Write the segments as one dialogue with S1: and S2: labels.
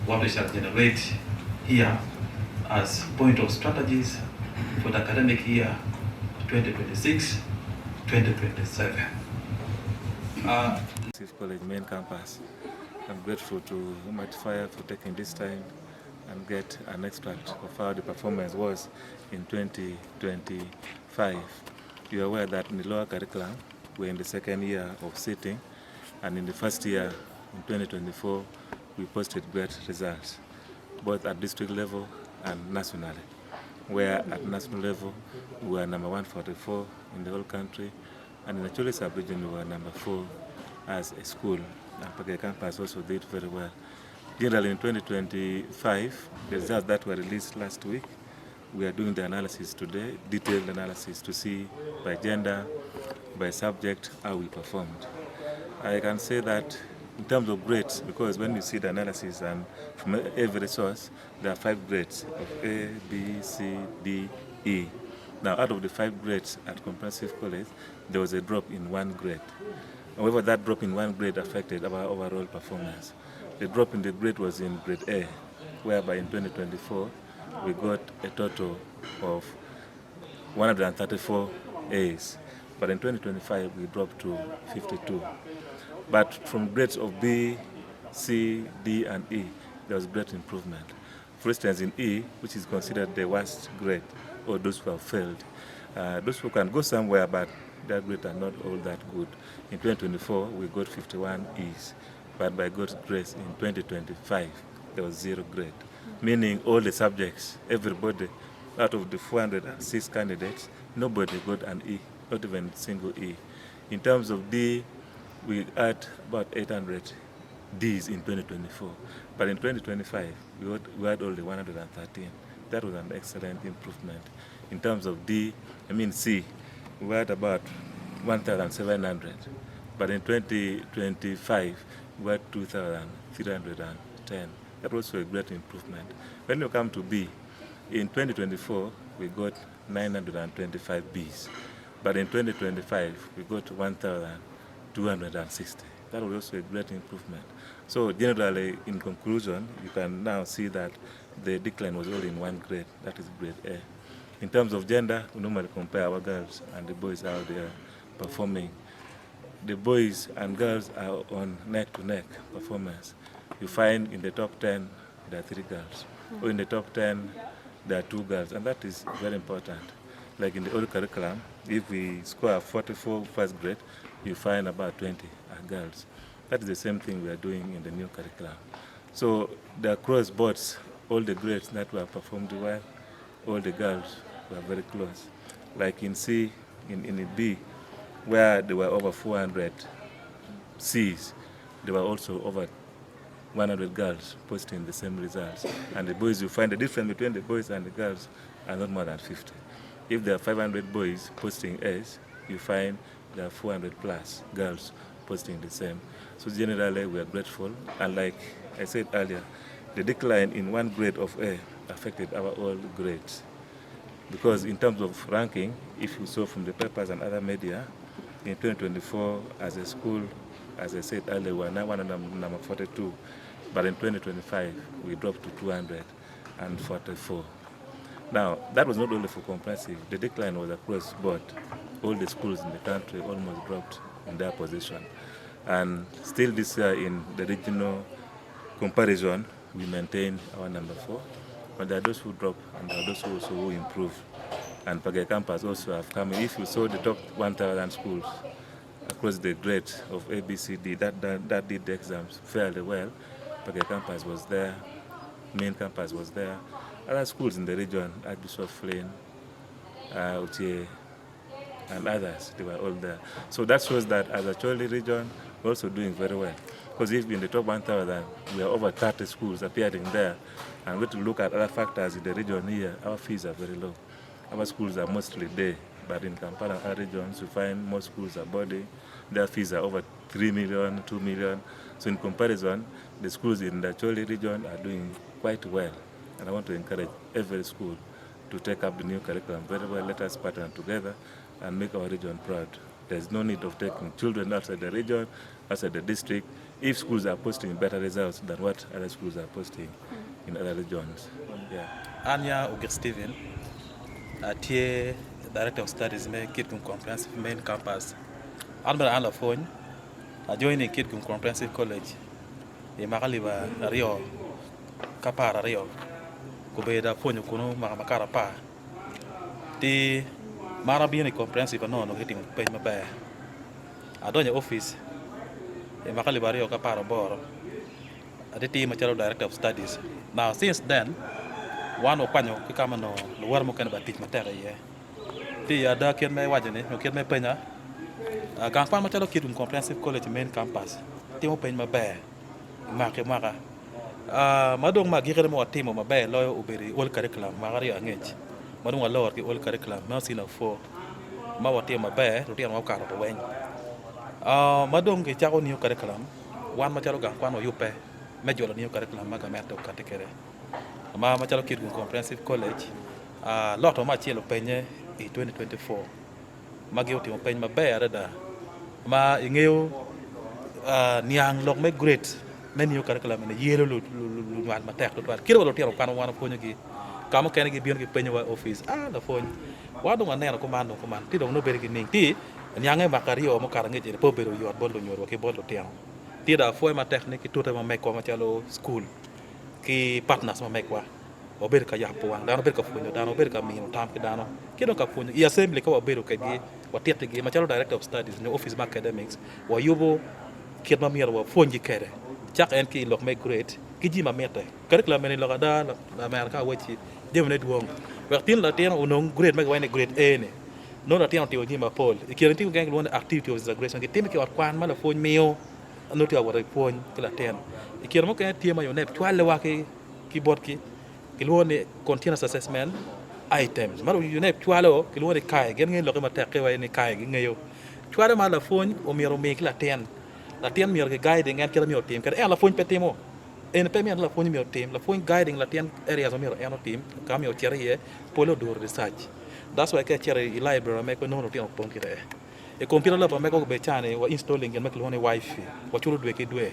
S1: what we shall generate here as point of strategies for the academic year 2026-2027.
S2: College main campus. I'm grateful to Matifier for taking this time and get an extract of how the performance was in 2025. You're aware that in the lower curriculum, we're in the second year of sitting, and in the first year, in 2024, we posted great results, both at district level and nationally, where at national level, we were number 144 in the whole country, and in the Acholi sub-region, we were number 4 as a school, and Pagai campus also did very well. Generally, in 2025, the results that were released last week, we are doing the analysis today, detailed analysis to see by gender, by subject, how we performed. I can say that in terms of grades, because when you see the analysis and from every source, there are 5 grades of A, B, C, D, E. Now, out of the 5 grades at Comprehensive College, there was a drop in 1 grade. However, that drop in 1 grade affected our overall performance. The drop in the grade was in grade A, whereby in 2024, we got a total of 134 A's. But in 2025, we dropped to 52. But from grades of B, C, D, and E, there was great improvement. For instance, in E, which is considered the worst grade, or those who have failed, those who can go somewhere, but their grades are not all that good. In 2024, we got 51 E's, but by God's grace, in 2025, there was 0 grade, meaning all the subjects, everybody, out of the 406 candidates, nobody got an E, not even a single E. In terms of D, we had about 800 D's in 2024, but in 2025, we had only 113. That was an excellent improvement. In terms of C, we had about 1,700, but in 2025, we had 2,310. That was also a great improvement. When you come to B, in 2024, we got 925 B's, but in 2025, we got 1,260. That was also a great improvement. So generally, in conclusion, you can now see that the decline was only in 1 grade, that is grade A. In terms of gender, we normally compare our girls and the boys out there performing. The boys and girls are on neck-to-neck performance. You find in the top 10, there are 3 girls, or in the top 10, there are 2 girls, and that is very important. Like in the old curriculum, if we score 44 first grade, you find about 20 are girls. That is the same thing we are doing in the new curriculum. So the across boards, all the grades that were performed well, all the girls were very close. Like in C, in B, where there were over 400 C's, there were also over 100 girls posting the same results. And the boys, you find the difference between the boys and the girls are not more than 50. If there are 500 boys posting A's, you find there are 400 plus girls posting the same. So generally, we are grateful. And like I said earlier, the decline in 1 grade of A affected our all grades. Because in terms of ranking, if you saw from the papers and other media, in 2024, as a school, as I said earlier, we are now number 42. But in 2025, we dropped to 244. Now, that was not only for comprehensive. The decline was across board. All the schools in the country almost dropped in their position. And still this year in the regional comparison, we maintained our number 4. But there are those who drop and there are those who improve. And Pagai campus also have come in. If you saw the top 1,000 schools across the grades of A, B, C, D, that did the exams fairly well, Pagai campus was there, main campus was there. Other schools in the region, Archbishop Flynn, Uche, and others, they were all there. So that shows that as a Acholi region, we're also doing very well. Because if in the top 1,000, we are over 30 schools appearing there, and we to look at other factors in the region here, our fees are very low. Our schools are mostly day, but in Kampala and other regions, you find most schools are boarding. Their fees are over 3 million, 2 million. So in comparison, the schools in the Acholi region are doing quite well. And I want to encourage every school to take up the new curriculum very well. Let us partner together and make our region proud. There's no need of taking children outside the region, outside the district. if schools are posting better results than what other schools are posting in other regions. Yeah.
S3: Anya Uger Steven, Tie Director of Studies, Kitgum Comprehensive Main Campus. Albert Alafone, joining Kitgum Comprehensive College. Makaliba Rio, Kapara Rio, Kubeda Ponyo Kuno, Makara Pa. The Marabini Comprehensive no hitting pay my bear. I don't your office. Makaliba Rio Kapara Boro. The team Director of Studies. Now since then, one of Pano Kikamano, the worm can teach material. The other kid may wajane, no kid may pena. A Gampan Matalo Kid Comprehensive College main campus. Timo Pen my bear. Maka. Madong Magiramo mo team of my bear, lawyer Uberi, all curriculum, Maria Angage. Madong a lower, the all curriculum, Mercy of 4. Mawa team my bear, Ruti and Wakar of Wayne. Madong Gichago new curriculum, one Matalo Gampan or Yupe, major new curriculum, Magamato Category. Matalo Kid Comprehensive College, lot of my chill penye in 2024. Magio Timo Pen my bear, Ma Ingeo Niang Lok make great. Many curriculum in the yellow matek to kill or tear of one of Ponyaki. Come can give you a penny office. The phone. Why don't I command? Don't know very good tea. And young Macario Mocarangate, the Pope, you are born on your working board of town. Tida forma technique to them make Machello school. Key partners ma make one. Or Berka Yapo, down a Berka Funo, down a Berka Mino, Tampidano, Kino Capun, the assembly cover Beruka, or Tietty, Machello Director of Studies in the Office of Academics, or Yubo Kidmamir or Fonji Kere. Jack and Key look make great. Kijima mete. Curriculum in Logada, America, which Demonate Wong. Well, Tin Latino unknown great make one a great any. No Latino to Jima Paul. The Kiranti gang one activity was a great and Timothy or Quan Malaphone meal, and not our point Latin. The Kiramoka Tima your nep, Twalawaki, Keyboardki, Kilone continuous assessment items. Maru you nep Twalo, Kilone Kai, getting a Logamata in a Kai, Gayo. Twala Malaphone or Miro make Latin. La tian mi guiding and kill me team. Can la phone petimo. En payment la phone mi team. La phone guiding la tian areas of your team. Come your cherry polo do research. That's why I cherry library make no note of ponky there. A computer lab make go bechane or installing and make one Wi-Fi. What you do do.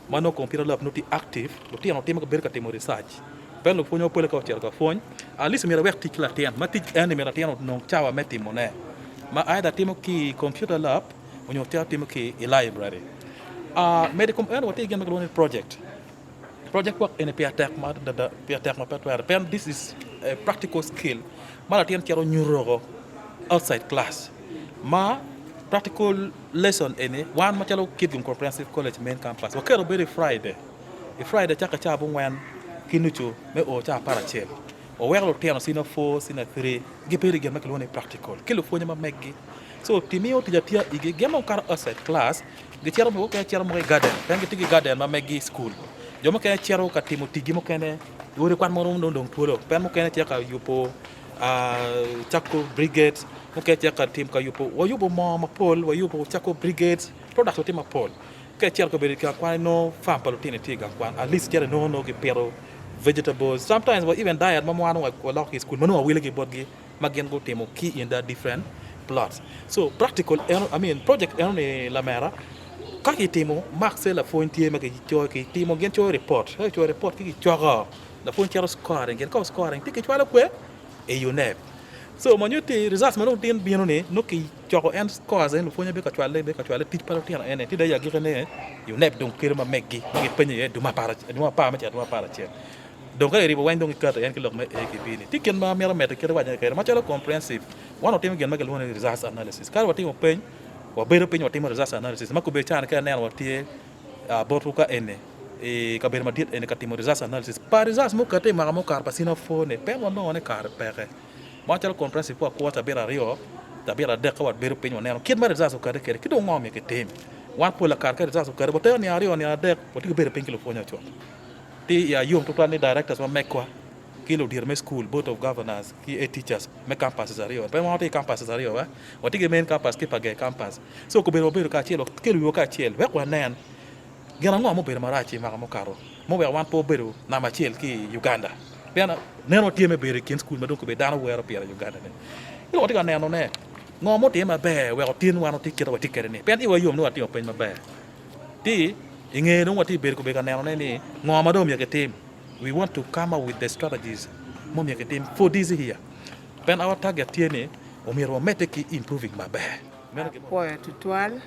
S3: Mano computer lab not active. Lutian team berka timo research. Pelo phone polo cherka phone. At least me a work teach la tian. Matic enemy la tian no chawa metimone. Ma either timo computer lab when you tell timo a library. Medical and what again make project work in a PRTech this is a practical skill. Malatian kero neuro outside class. Practical lesson any one Machalo Kidgum Comprehensive College main campus. Okay, very Friday. A Friday chaka chabung when Kinuchu me o cha parachel. Or where Tiano Sino 4, Sino 3, Giperi make one practical. California Meggi. So Timio to the tia game of car outside class. The chair of Cheramo garden, then get to garden, my Maggie school. Jomoka Chero Katimo Tigimokane, you require more room, don't pull up. Pamokane Chaka Yupo, Chaco Brigades, okay, Chaka Timka Yupo, or Yubo Mama Paul, or Yubo Chaco Brigades, products of Tima Paul. Kachako Berica, quite no farm palutini tiga, at least get a no pero vegetables. Sometimes we even diet, Mamma or lock his school, Manu will give Bodgi, Magian go Timo key in that different plots. So practical, project only Lamera. Kaki timo Maxel la fontier make choki timo gen cho report ki choga la fontier scoring gen ko scoring tiki chwala kwe e unep so manyuti results mano tin bienone no ki chogo and scores en fonya be ka chwala tit palo tira ene ti da ya gene unep donc kirma meggi ngi penye duma para che donc ay ribo wañ donc carte en ki lok me e ki bini tiken ma mera meta kere waña kere ma chala comprehensive one of them gen make lone results analysis kar wati mo pen wa bero penyo timo disaster analysis makube chana ka nen watie botu ka ene e ka ber madit ene ka timo disaster analysis par disaster mo ka te ma mo kar pasina fone pe mo no ne kar pere mo chal comprehensive ko ta bera rio ta bera de ka wat bero penyo nen kid ma disaster ka de kere kido ngome ke tem wan pola kar ka disaster ka bo te ni rio ni de ko ti bero penkilo fonya cho ti ya yum to plan directors ma mekwa kilo dir me school board of governors ki teachers me campus zario pe mo te campus zario wa wati ge main campus ki page campus so ko bero ka chelo kilo yo ka chel we kwa nen gena ngo mo bero marachi ma mo karo mo we wan po bero na ma chel ki Uganda pena neno tie me bero kin school ma don ko be dano we ro pia Uganda ne ilo wati ka neno ne ngo mo te ma be we o tin wan o ti kero wati kere ne pen i wa yum no wati o pen ma be ti Inge no wati ber ko be kaneno ni ngoma do mieke team. We want to come up with the strategies mo mieke team for this here. Pen our target tiene o miro mete ki improving mabe.
S4: Poyo tutual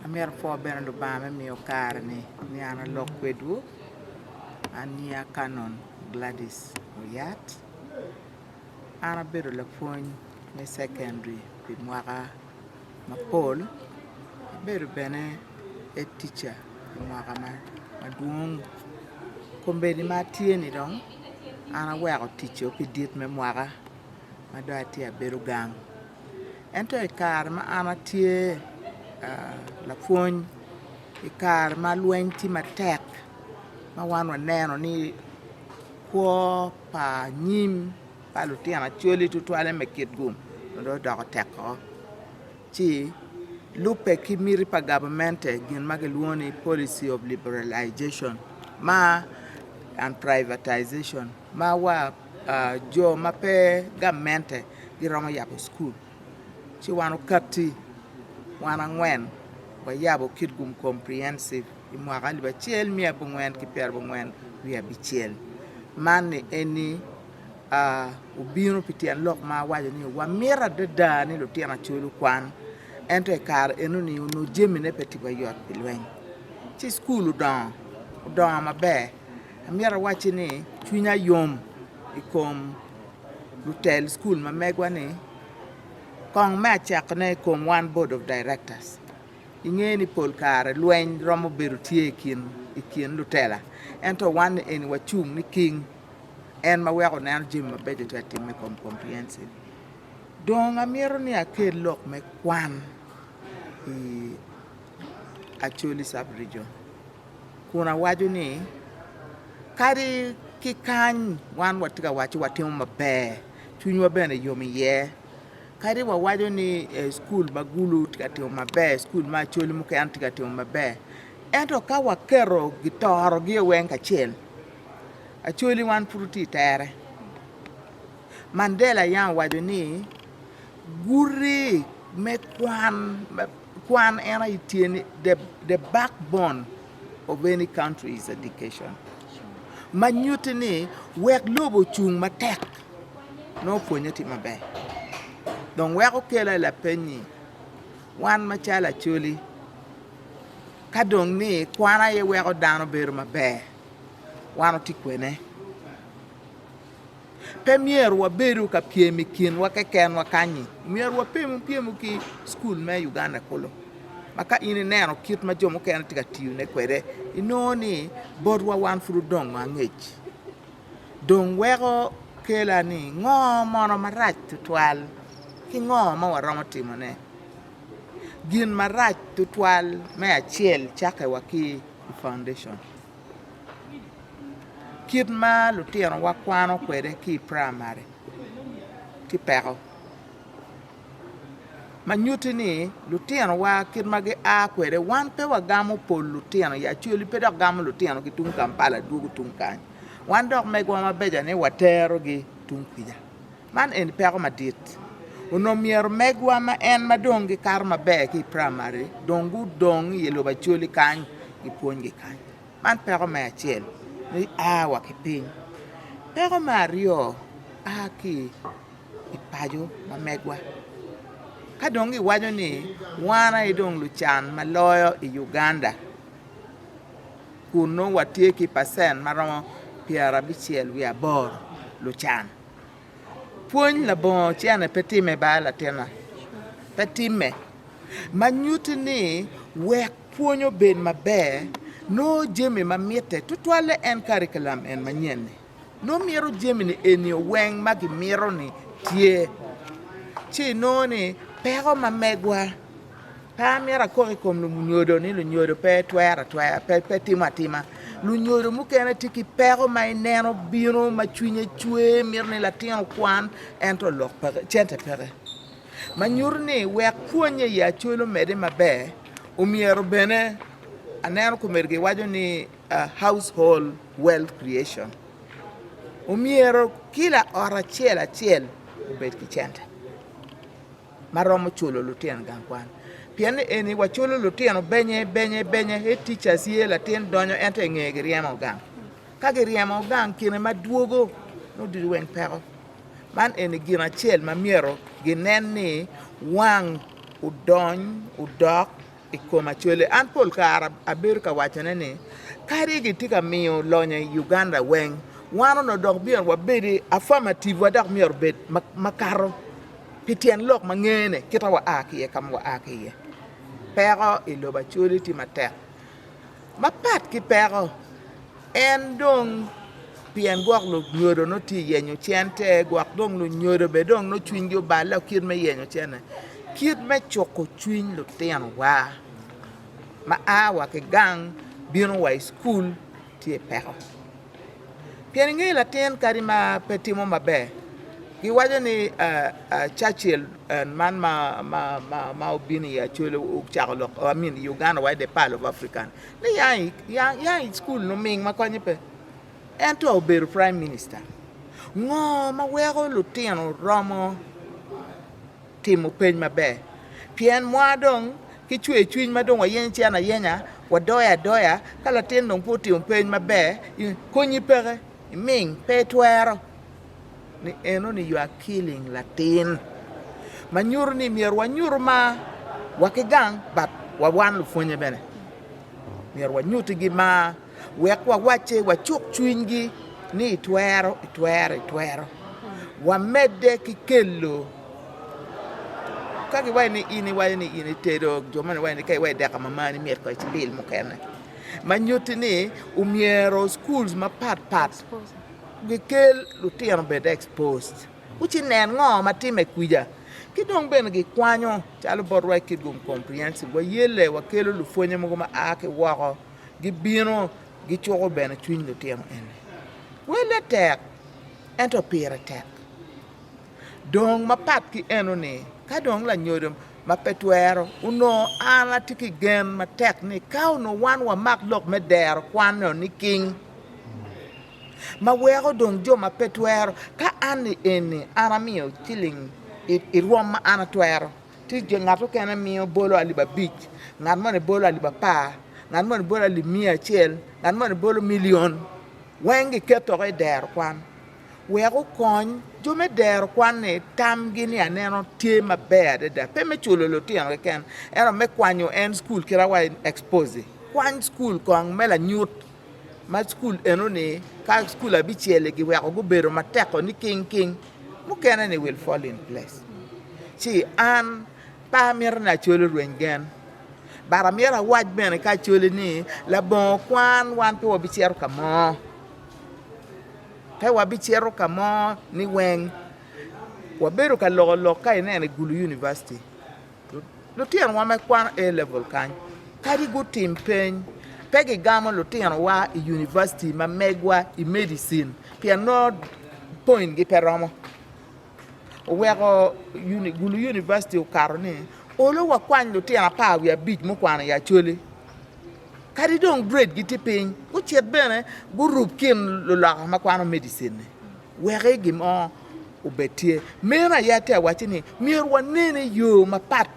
S4: amer fo beno ba me mi okar ni ana lokwedu ania canon Gladys Oyat ana bedo la phone me secondary pi mwaka mapol bedo bene a teacher pi mwaka maduong kombeni ma tieni dong ana weko teacher pi dit me mwaka mado atia bedo gang ento ikar ma ana tie la phone ikar ma lweny ti matek ma wan waneno ni kwo pa nyim pa lutino choli tutwale me kit gum do doko teko chi lupe ki miri pa government gin mageluoni policy of liberalization ma and privatization ma wa jo ma pe government gi romo yabo school chi wanu kati wana ngwen wa yabo kit gum comprehensive imwaka liba chiel mia bungwen ki per bungwen wi abichiel man eni ubino pitian lok ma wajo ni wa mira dada ni lutiana chulu kwan ento e kar enu ni no jemine peti ba yot pilwen chi school don ma be amira wachi ni chunya yom ikom lutel school ma megwa ni kong ma chak ne kom one board of directors ingeni pol kar lwen romo beru tie ikin lutela ento wan en wachung ni king en ma weko na jim ma bedo to team comprehensive don amiro ni akel lok me kwan actually sub region kuna waju ni kari kikany wan watiga wachi watimo mabe chunywa bene yomi ye kari wa waju ni school magulu tikatimo mabe school ma choli muke tikatimo mabe ento ka wakero gitoro gi wenka chiel acholi wan pruti tere Mandela yang waju ni guri me kwan ena itieni the backbone of any country is education manyuti ni wek lobo chung matek no ponyeti mabe don weko kela la penyi wan machala choli kadong ni kwana ye weko dano beru mabe wano tikwene Premier wa beru ka piemi kin wa keken wa kanyi mier wa piemu ki school me Uganda kolo maka ini neno kit ma jomo ken tika tiu ne kwere inoni bodwa wan furu dong ngech dong wego kela ni ngo mono marach tutwal ki ngo ma waromo timone gin marach tutwal me achiel chake wa ki foundation kit ma lutino wa kwano kwede ki primary ki peko manyuti ni lutino wa kit ma ge a kwede wan pe wa gamo pol lutino ya chuli pe dok gamo lutino ki tung Kampala dugu tung kany wan dok megwa mabeja ni watero gi tung kija man en peko madit uno mier megwa ma en madong gi kar mabe ki primary dongu dong yelo ba chuli kany gi puonj gi kany man peko ma achiel ni awa kipiny pero Mario aki ipajo mamegwa kadongi wajo ni wana idong luchan maloyo i Uganda kuno watie ki percent maromo piara bichiel wi abor luchan puony labo chiane petime bala tena petime manyuti ni wek puonyo ben maber no jemi mamiete tutwale en curriculum en manyene no miro jemi ni eni weng magi miro ni tie chi no ni pero mamegwa pa mira curriculum lu nyodo ni lu nyodo pe twera pe tima lu nyodo mukene tiki pero mai neno bino machunye chwe mirni latino kwan ento lok pere chente pere manyurni wek puonye ya chulo mede mabe umiero bene aneno kumerge wajo ni household wealth creation umiero kila ora chiel ubet kichente maromo chulo lutien gangwan pien eni wachulo lutino benye e teachers ye latin donyo ente ng'e gi riemo gang ka gi riemo gang kine maduogo no di weng peko man eni gina achiel mamiero ginen ni wang udok ikoma chole an pol kara abedo ka wachone ni kari gi ka miyo lonye Uganda weng wano no dok bion wabedi affirmative wadak miyo bed makaro pitien lok mangene kita wa akiye kam wa akiye pero iloba chole ti matek mapat ki pero en dong pien gwak lo nyodo no ti yenyo chente gwak dong lo nyodo be dong no chwinyo bala kid me yenyo chene kid me choko chwiny lo tian wa ma awa ke gang bino wa school ti pero pien ngi la ten kari ma petimo mabe ki wajo ni Churchill man ma obini ya chole u chaklo I mean Uganda wa the pal of African ni ya school no ming ma konye pe ento obedo prime minister ngo ma wego lutino romo timo peny mabe pien mwadong ki chwe chwiny madong wa yen chiana yenya wa doya kala tin dong po timo peny mabe konyi pere ming pe twero ni eno ni you are killing latin manyur ni mier wanyur ma wakigang but wawan lufonye bene mier wanyuti gi ma wek wa wache wa chuk chwingi ni itwero wa mede ki kello kagi wayni ini tedo jomane wayni kay way deka mamani mier ko ci bil mu kenne manyuti ni umiero schools ma pat gikel lutino bed exposed uchi nen ngo matime kuja kidong ben gi kwanyo chalo borwa kidgum comprehensive wa yele wa kelo lufonye mo ma ake wako gi bino gi choko ben chwiny lutino ene wele tek ento pire tek dong mapat ki eno ni ka dong la nyodom mapetwero uno ala tiki gen matek ni kao no wan wa mak lok meder kwano ni king ma wego dong jo mapetwero ka ani eni ana miyo tiling irwom ma ana twero ti jo ngato kena miyo bolo aliba beach ngat mane bolo aliba pa ngat mane bolo ali 100 ngat mane bolo million wengi keto re der kwan wego kony jo me der kwan ne tam gini aneno tie maber da pe me chulo lo tian ken era me kwanyo en school kira wa expose kwan school kong mela nyut ma school eno ni ka school abichiele gi wego go bero mateko ni king mukene ni will fall in place si an pa mir na chulo rwengen bara mira waj bene ka chulo ni la bon kwan wan to bichiero kamo kai wabichiero kamo ni weng wabero ka lo kai ne Gulu University lo tian wa me kwan A level kan kari go timpen pegi gamo lo tian wa university ma megwa I medicine pia no point gi peromo wego Gulu University o karone olo wa kwan lo tian pa wi abij mo kwan ya chole kari dong grade giti piny uchiet bene gurup kin lula makwano medicine wege gimo ubetie mera yate awachini mier wanene yo mapat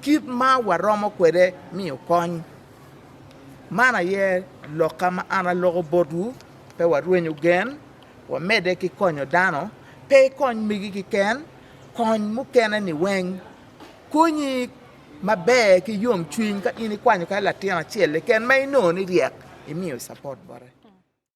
S4: kit ma waromo kwede mi okony mana ye loka ma ana logo bodu pe warwenyo gen wa mede ki konyo dano pe kony migi ki ken kony mukene ni weng kunyi mabe ki yom chwiny ka ini kwanyo ka latina chiele ken may no ni riek imiyo support bore